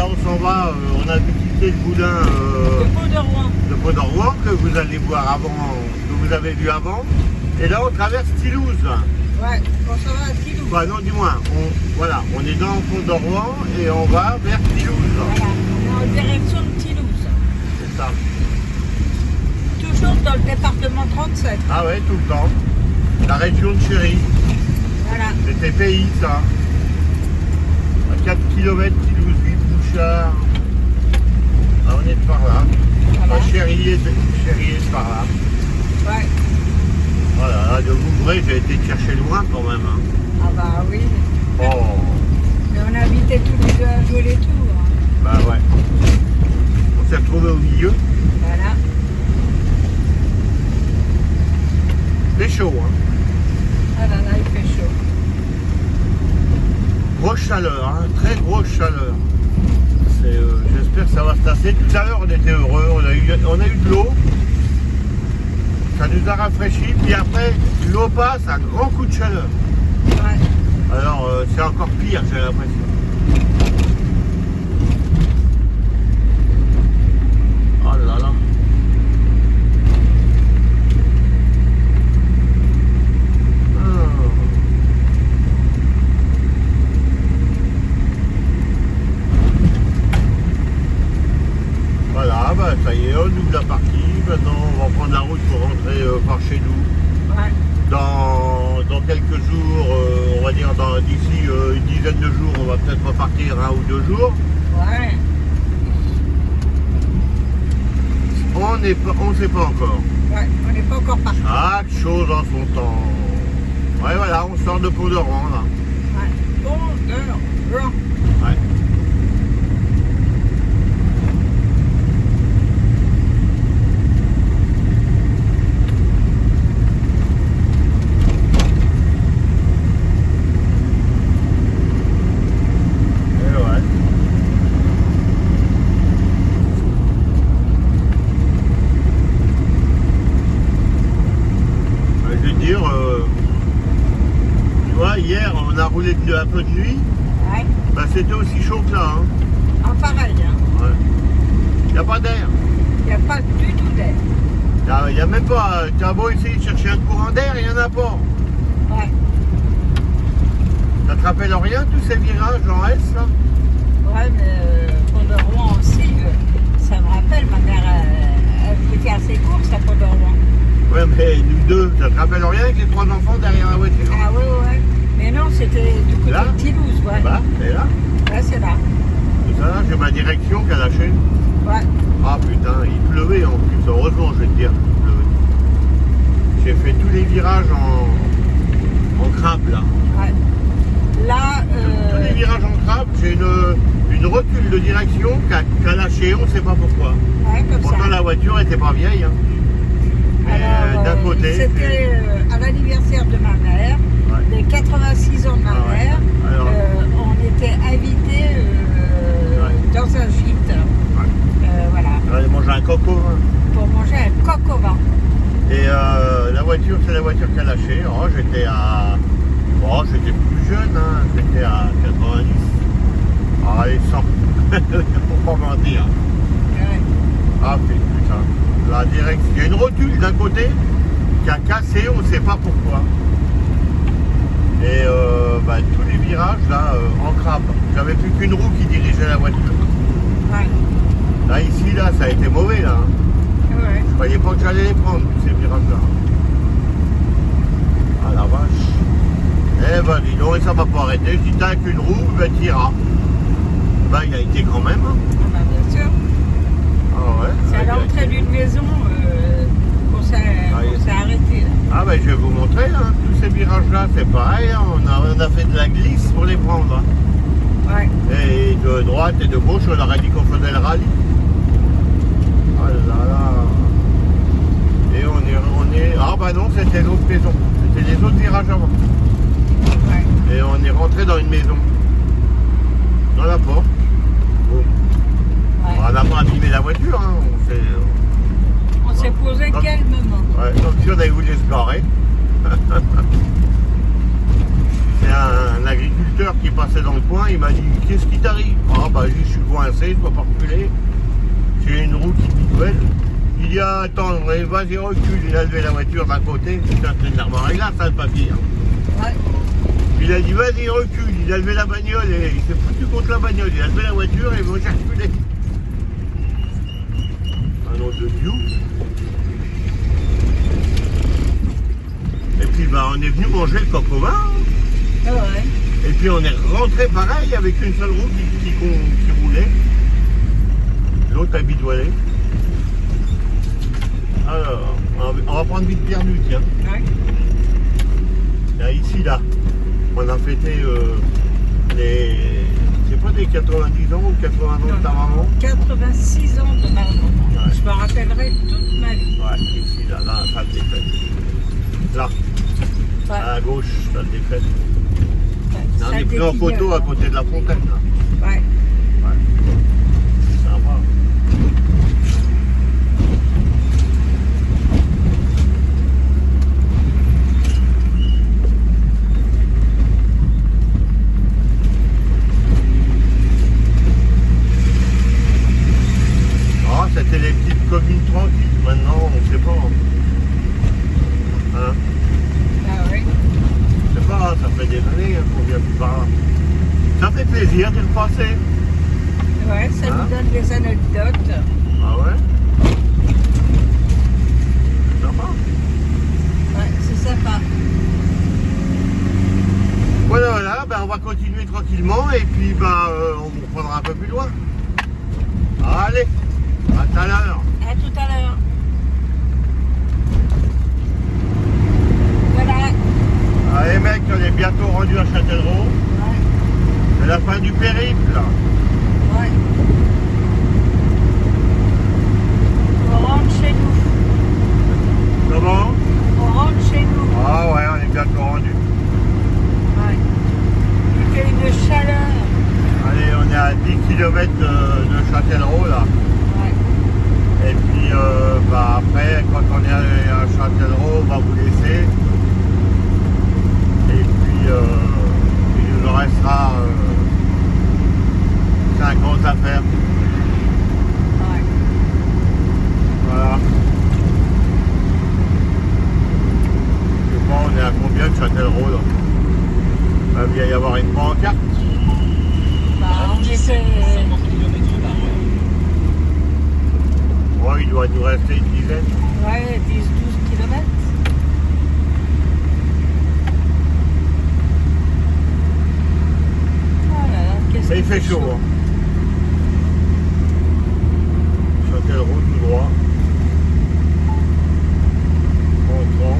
là on s'en va, on a visité le boudin de Pont-de-Rouen que vous allez voir avant, que vous avez vu avant. Et là on traverse Toulouse. Ouais, on s'en va à Toulouse. Bah non, du moins, on est dans Pont-de-Rouen et on va vers Toulouse. Voilà, on est en direction de Toulouse. C'est ça. Toujours dans le département 37. Ah ouais, tout le temps. La région de Chéry. Voilà. C'était pays, ça. À 4 km, Toulouse, Bouchard. Ah, on est de par là. Voilà. Chéry est par là. Ouais. Voilà, de Vouvray, j'ai été chercher loin quand même. Hein. Ah bah oui. Oh, Mais on habitait tous les deux à jouer les tours. bah ouais. On s'est retrouvés au milieu. Voilà. C'est chaud, hein. Ah là là, il fait chaud. Grosse chaleur, hein, très grosse chaleur. J'espère que ça va se tasser. Tout à l'heure, on était heureux, on a eu de l'eau. Ça nous a rafraîchi, puis après, l'eau passe, un grand coup de chaleur. Ouais. Alors, c'est encore pire, j'ai l'impression. Oh là là. Voilà, bah ça y est, on ouvre la partie. Maintenant, on va prendre la route pour rentrer par chez nous. Ouais. Dans quelques jours, on va dire d'ici une dizaine de jours, on va peut-être repartir 1 ou 2 jours. Ouais. On ne sait pas encore. Ouais, on n'est pas encore parti. Chaque chose en son temps. Ouais, voilà, on sort de Pont-de-Rouen là. Ouais. Pont-de-Rouen. Ouais. Hier, on a roulé un peu de nuit, Ouais. bah, c'était aussi chaud que là. Hein. Ah, pareil, hein. Ouais. Il n'y a pas d'air. Il n'y a pas du tout d'air. Il n'y a même pas. Tu as beau essayer de chercher un courant d'air, il n'y en a pas. Ouais. Ça te rappelle rien, tous ces virages en S là? Ouais, mais Pont-de-Rouen aussi, ça me rappelle, ma mère, elle voulait faire ses courses à Pont-de-Rouen. Ouais, mais nous deux, ça te rappelle rien avec les 3 enfants derrière la voiture? Ah ouais, ouais. Mais non, c'était du côté Là de Toulouse, ouais. Bah, c'est là. Ouais, c'est là. C'est ça, j'ai ma direction qui a lâché. Ouais. Ah putain, il pleuvait en plus, heureusement je vais te dire, il pleuvait. J'ai fait tous les virages en crabe là. Ouais. Là, Tous les virages en crabe, j'ai une recul de direction qui a lâché, on ne sait pas pourquoi. ouais, comme Pourtant ça. la voiture était pas vieille. Hein. Mais Alors, d'un côté. c'était à l'anniversaire de ma mère, Ouais. les 86 ans de ma Ah ouais. mère. Alors. On était invités Ouais. dans un gîte. Ouais. Voilà. J'allais manger un coco. Hein. Pour manger un coq au vin. Et la voiture, c'est la voiture qui a lâché. Oh, j'étais plus jeune, hein. J'étais à 90. Ah, allez, 100. Pour pas mentir. Ouais. Ah putain. La direction. Il y a une rotule d'un côté qui a cassé, on ne sait pas pourquoi. Et bah, tous les virages là en crabe. J'avais plus qu'une roue qui dirigeait la voiture. Ouais. Là ici là ça a été mauvais là. Hein. Ouais. Je croyais pas que j'allais les prendre tous ces virages là. Ah la vache. Eh ben dis donc, et ça m'a pas arrêté. Je dis t'as qu'une roue, ben t'iras. Ben il a été quand même. Hein. Ah bah, bien sûr. Ah ouais. C'est à il a l'entrée été. d'une maison qu'on s'est arrêté là. Ah ben je vais vous montrer hein, tous ces virages là, c'est pareil, hein, on a fait de la glisse pour les prendre. Hein. Ouais. Et de droite et de gauche, on aurait dit qu'on faisait le rallye. Oh là là. Et on est. Ah bah non, c'était l'autre maison. C'était les autres virages avant. Ouais. Et on est rentré dans une maison. Dans la porte. Bon. Ouais. On n'a pas abîmé la voiture, hein. On s'est posé Donc- calmement. Ouais, donc si on avait voulu se garer. C'est a un agriculteur qui passait dans le coin, il m'a dit qu'est-ce qui t'arrive? Ah bah je suis coincé, je peux pas reculer. J'ai une roue qui bidouelle. Il dit ah, attends, vas-y recule, il a levé la voiture d'un côté, c'est un énervant. Regarde ça le papier. Hein. Ouais. Il a dit vas-y recule, il a levé la bagnole et il s'est foutu contre la bagnole, il a levé la voiture et moi j'ai reculé. Un autre de Dieu. Et puis bah on est venu manger le coq au vin. Ah ouais. Et puis on est rentré pareil avec une seule roue qui roulait. L'autre a bidouillé. Alors, on va prendre vite perdu, tiens. Ouais. Là, ici, là, on a fêté les... C'est pas des 90 ans ou 80 ans de ta maman? 86 ans de ma maman. Ouais. Je me rappellerai toute ma vie. Ouais, ici, là, la salle des fêtes. Là, Ouais. à gauche, salle des fêtes. Ouais. On Ça est pris en dégueule, photo à hein. côté de la fontaine, là. Ouais. Ouais. C'est sympa. Ah, c'était les petites communes tranquilles. Maintenant, on ne sait pas. Hein? Ah oui. Je sais pas, ça fait des années hein, qu'on vient plus par là. Ça fait plaisir de le passer. Ouais, ça Hein? nous donne des anecdotes. Ah ouais? C'est sympa. Ouais, c'est sympa. Voilà, voilà, ben on va continuer tranquillement et puis ben, on vous reprendra un peu plus loin. Allez, à tout à l'heure. À tout à l'heure. Voilà. Allez mec, on est bientôt rendu à Châtellerault. Ouais. C'est la fin du périple là. Ouais. On rentre chez nous. Comment? On rentre chez nous. Ah ouais, on est bientôt rendu. Ouais. Il fait une chaleur. Allez, on est à 10 km de Châtellerault là. Ouais. Et puis bah, après, quand on est à Châtellerault, on va vous laisser. Et puis il nous en restera 50 à faire. Ouais. Voilà. Je sais pas, on est à combien de Châtellerault là? Il va bien y avoir une pancarte. Bah, on était. 50 km par heure. Ouais, il doit nous rester une dizaine. Ouais, 10-12 km. Ça il fait chaud. Hein. Châtellerault tout droit. Entrant.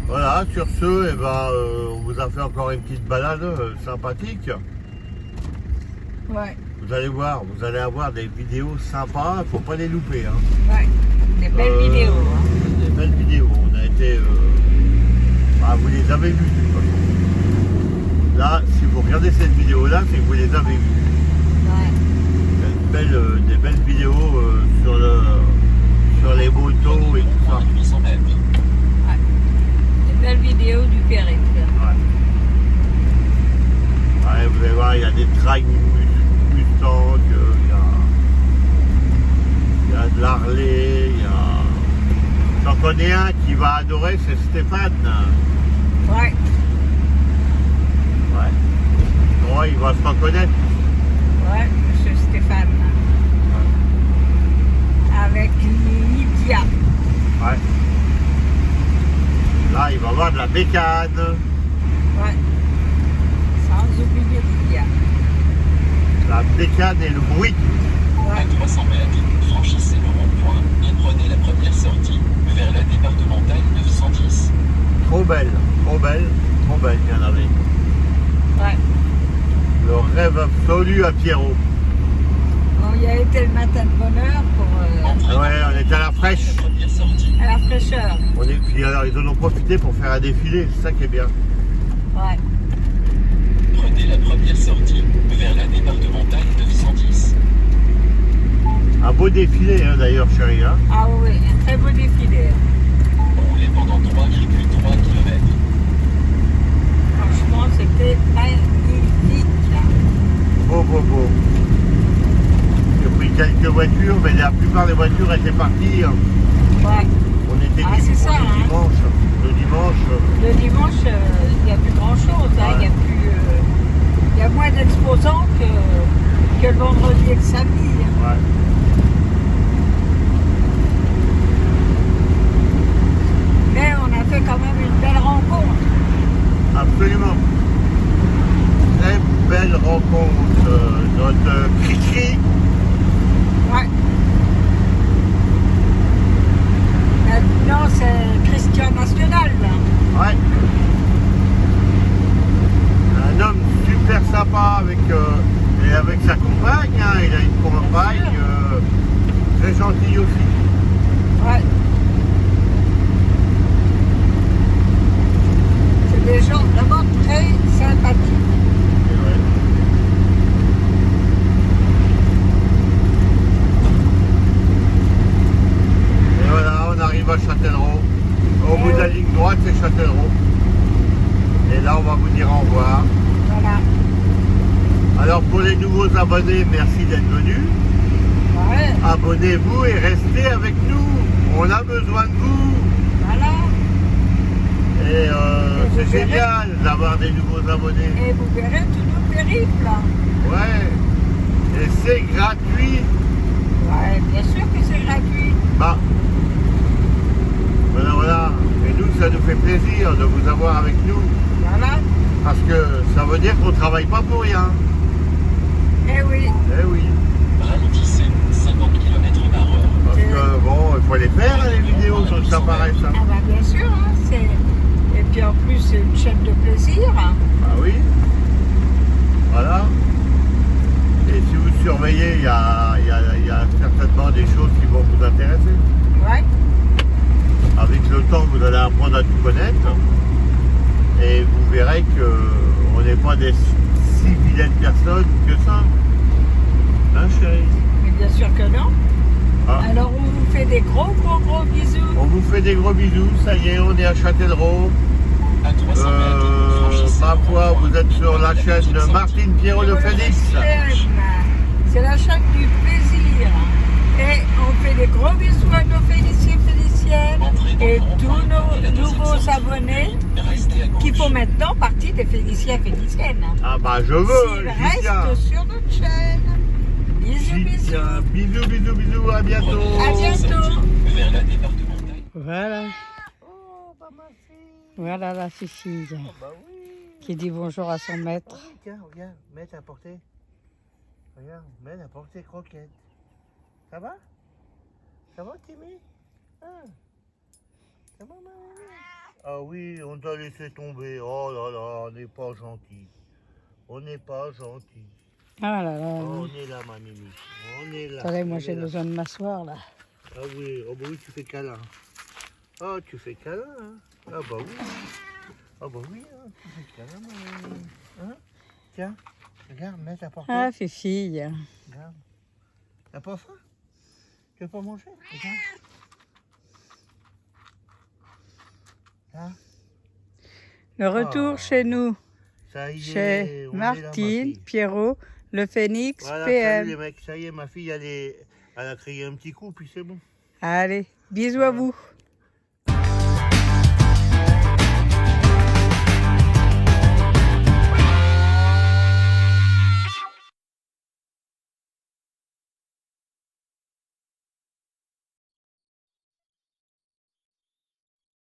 Voilà, sur ce, eh ben, on vous a fait encore une petite balade sympathique. Ouais. Vous allez voir, vous allez avoir des vidéos sympas, faut pas les louper. Hein. Ouais. Des belles vidéos. Hein. Des belles vidéos. On a été. Bah, vous les avez vues de toute façon. Là, si vous regardez cette vidéo-là, c'est que vous les avez vues. Ouais. Des belles vidéos sur les motos et tout ça. 800 mètres. Des belles vidéos du périple. Ouais. Ouais, vous allez voir, il y a des trails Mustang, il y a de l'Harley, il y a... J'en connais un qui va adorer, c'est Stéphane. Ouais. Ouais. Ouais, il va se reconnaître. Ouais, monsieur Stéphane. Avec Lydia. Ouais. Là, il va avoir de la bécane. Ouais. Sans oublier Lydia. La bécane et le bruit. Ouais. À 300 mètres, franchissez le rond-point et prenez la première sortie vers la départementale 910. Trop belle, il y en avait. Ouais. Le rêve absolu à Pierrot. On y a été le matin de bonne heure pour Ah ouais, on était à la fraîche. Première sortie. à la fraîcheur. Puis alors, ils en ont profité pour faire un défilé, c'est ça qui est bien. Ouais. Prenez la première sortie vers la départementale 910. Un beau défilé, hein, d'ailleurs, chérie. Hein. Ah oui, un très beau défilé. Roulez pendant 3,3 km. Franchement, c'était magnifique. Beau, beau, beau. J'ai pris quelques voitures, mais la plupart des voitures étaient parties. Ouais. On était Ah, c'est ça, hein. dimanche. Le dimanche. Le dimanche, il n'y a plus grand-chose. Hein. Ouais. Il y a moins d'exposants que le vendredi et le samedi. Hein. Ouais. Mais on a fait quand même une belle rencontre. Absolument. Très belle rencontre. Notre Cri-Cri. Ouais. Maintenant, c'est Christian National. Là. Ouais. Un homme super sympa et avec sa compagne. Hein. Il a une compagne très gentille aussi. Ouais. C'est des gens vraiment très sympathiques. Et ouais. Et voilà, on arrive à Châtellerault. Au bout de la ligne droite, c'est Châtellerault. Et là, on va vous dire au revoir. Voilà. Alors, pour les nouveaux abonnés, merci d'être venus. Ouais. Abonnez-vous et restez avec nous. On a besoin de vous. Voilà. Et vous c'est verrez. génial d'avoir des nouveaux abonnés. Et vous verrez tout nos périples. Ouais. Et c'est gratuit. Ouais, bien sûr que c'est gratuit. Bah. Voilà, voilà. Et nous, ça nous fait plaisir de vous avoir avec nous. Voilà. Parce que ça veut dire qu'on ne travaille pas pour rien. Eh oui. Eh oui. Ralentissez 50 km/h. Parce que bon, il faut les faire, les vidéos, sur ça paraît ça. Ah bah bien sûr, hein, et puis en plus c'est une chaîne de plaisir. Hein. Ah oui. Voilà. Et si vous surveillez, il y a certainement des choses qui vont vous intéresser. Ouais. Avec le temps, vous allez apprendre à tout connaître. Et vous verrez qu'on n'est pas des si vilaines personnes que ça. Hein, chérie? Mais bien sûr que non. Ah. Alors on vous fait des gros bisous. On vous fait des gros bisous. Ça y est, on est à Châtellerault. À 300 mètres, franchissez Ma le foi, rond-point. vous êtes sur la chaîne Sortie. Martine Pierrot le Phénix. C'est la chaîne du plaisir. Et on fait des gros bisous à nos Féliciens, Féliciennes Entrez dans et le rond-point, tous prenez la nos deuxième nouveaux sortie. abonnés Restez à qui gauche. font maintenant partie des Féliciens, Féliciennes. Ah bah je veux, S'ils j'y tiens. restent sur notre chaîne. Bisous, J'y bisous. tiens. Bisous, bisous, bisous, à bientôt. Prenez la À deuxième bientôt. sortie vers la départementale. Voilà, Oh, bah ma fille. voilà la fille Bah oui. qui dit bonjour à son maître. Oh, tiens, regarde, mets à portée. Regarde, mets à portée croquette. Ça va? Ça va, Timmy? Hein? Ça va, ma mamie? Ah oui, on t'a laissé tomber. Oh là là, on n'est pas gentil. On n'est pas gentil. Ah là là. On est là, ma mimi. On est là. Attendez, moi on j'ai est là. besoin de m'asseoir là. Ah oui, oh bah oui, tu fais câlin. Ah, tu fais câlin, hein? Ah bah oui. Ah bah oui, hein, tu fais câlin, ma mamie. Hein? Tiens, regarde, mets à portée. Ah, fille. Regarde. T'as pas faim? Tu veux pas manger? Regarde. Hein? Le retour Ah. chez nous, Ça y est, chez on est là, ma Martine fille. Pierrot, le Phénix Voilà, salut PM. les mecs, ça y est, ma fille, elle a crié un petit coup, puis c'est bon. Allez, bisous à vous.